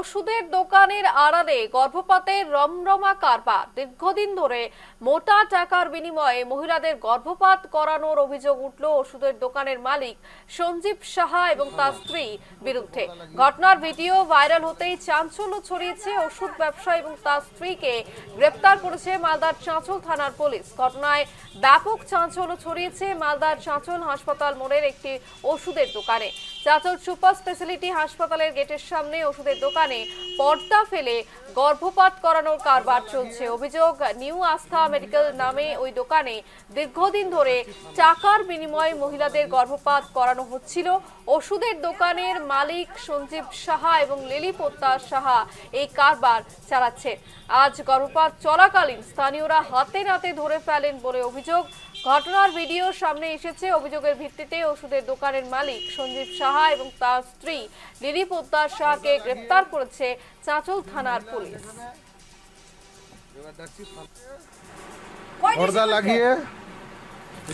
ওষুধের দোকানের আড়ালে গর্ভপাতের রমরমা কারবার। দীর্ঘদিন ধরে মোটা টাকার বিনিময়ে মহিলাদের গর্ভপাত করানোর অভিযোগ উঠল ওষুধের দোকানের মালিক সঞ্জীব সাহা এবং তার স্ত্রী বিরুদ্ধে। ঘটনার ভিডিও ভাইরাল হতেই চাঞ্চল্য ছড়িয়েছে। ওষুধ ব্যবসায়ী এবং তার স্ত্রীকে গ্রেপ্তার করেছে মালদার চাঁচল থানার পুলিশ। ঘটনায় ব্যাপক চাঞ্চল্য ছড়িয়েছে মালদার চাঁচল হাসপাতাল মোড়ের একটি ওষুধের দোকানে। চাঁচল সুপার স্পেশালিটি হাসপাতালের গেটের সামনে ওষুধের দোকানে পর্দা ফেলে গর্ভপাত করানোর কারবার চলছে। অভিযোগ, নিউ আস্থা মেডিকেল নামে ওই দোকানে দীর্ঘদিন ধরে টাকার বিনিময়ে মহিলাদের গর্ভপাত করানো হচ্ছিল। ওষুধের দোকানের মালিক সঞ্জীব সাহা এবং লিলি পোদ্দার সাহা এই কারবার চালাচ্ছে। আজ গর্ভপাত চলাকালীন স্থানীয়রা হাতে নাতে ধরে ফেলেন বলে অভিযোগ। ঘটনার ভিডিও সামনে এসেছে। অভিযোগের ভিত্তিতে ওষুধের দোকানের মালিক সঞ্জীব সাহা এবং তার স্ত্রী লিলি পোদ্দার সাহাকে গ্রেপ্তার করেছে চাঁচল থানার পুলিশ। পর্দা লাগিয়ে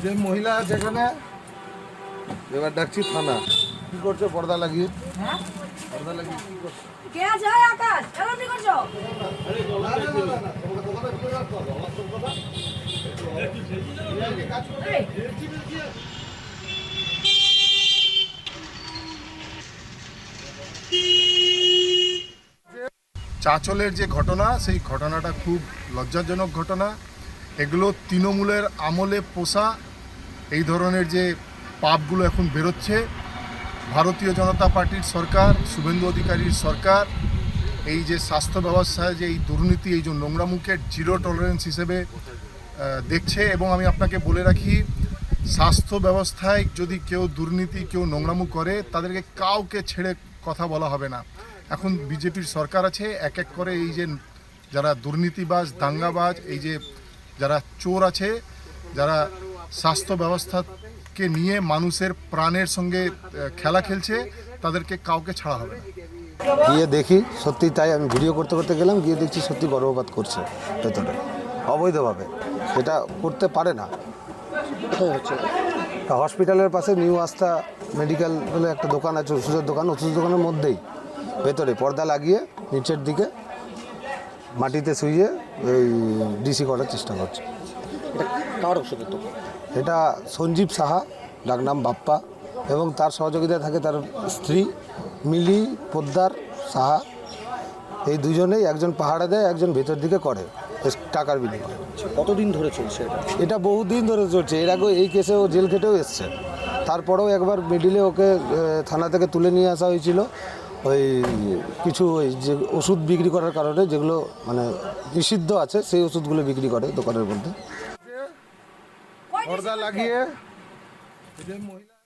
যে মহিলা যেখানে এবার ডাকছি থানা। কি করছো পর্দা লাগিয়ে? পর্দা লাগিয়ে কি করছো? কে যায় আকাশ? কেন কি করছো? চাঁচলের যে ঘটনা, সেই ঘটনাটা খুব লজ্জাজনক ঘটনা। এগুলো তৃণমূলের আমলে পোষা এই ধরনের যে পাপগুলো এখন বেরোচ্ছে। ভারতীয় জনতা পার্টির সরকার, শুভেন্দু অধিকারীর সরকার এই যে স্বাস্থ্য ব্যবস্থায় যে এই দুর্নীতি, এই যে নোংরামুখের জিরো টলারেন্স হিসেবে দেখছে। এবং আমি আপনাকে বলে রাখি, স্বাস্থ্য ব্যবস্থায় যদি কেউ দুর্নীতি, কেউ নোংরামু করে, তাদেরকে কাউকে ছেড়ে কথা বলা হবে না। এখন বিজেপির সরকার আছে, এক এক করে এই যে যারা দুর্নীতিবাজ, দাঙ্গাবাজ, এই যে যারা চোর আছে, যারা স্বাস্থ্য ব্যবস্থাকে নিয়ে মানুষের প্রাণের সঙ্গে খেলা খেলছে, তাদেরকে কাউকে ছাড়া হবে না। গিয়ে দেখি সত্যি তাই। আমি ভিডিও করতে করতে গেলাম, গিয়ে দেখছি সত্যি গর্ভপাত করছে ভেতরে অবৈধভাবে। এটা করতে পারে না। হসপিটালের পাশে নিউ আস্থা মেডিকেল বলে একটা দোকান আছে, ওষুধের দোকান। ওষুধের দোকানের মধ্যেই ভেতরে পর্দা লাগিয়ে নিচের দিকে মাটিতে শুইয়ে ওই ডিসি করার চেষ্টা করছে। কার ওষুধের দোকান? এটা সঞ্জীব সাহা, ডাকনাম বাপ্পা, এবং তার সহযোগিতায় থাকে তার স্ত্রী মিলি পোদ্দার সাহা। এই দুজনেই, একজন পাহাড়ে দেয়, একজন ভেতর দিকে করে টাকার বিনিময়ে। কতদিন ধরে চলছে এটা? এটা বহুদিন ধরে চলছে। এর আগে এই কেসে ও জেল খেটেও এসছে। তারপরেও একবার মিডিলে ওকে থানা থেকে তুলে নিয়ে আসা হয়েছিল ওই কিছু ওই যে ওষুধ বিক্রি করার কারণে, যেগুলো মানে নিষিদ্ধ আছে, সেই ওষুধগুলো বিক্রি করে দোকানের মধ্যে। পর্দা লাগিয়ে মহিলা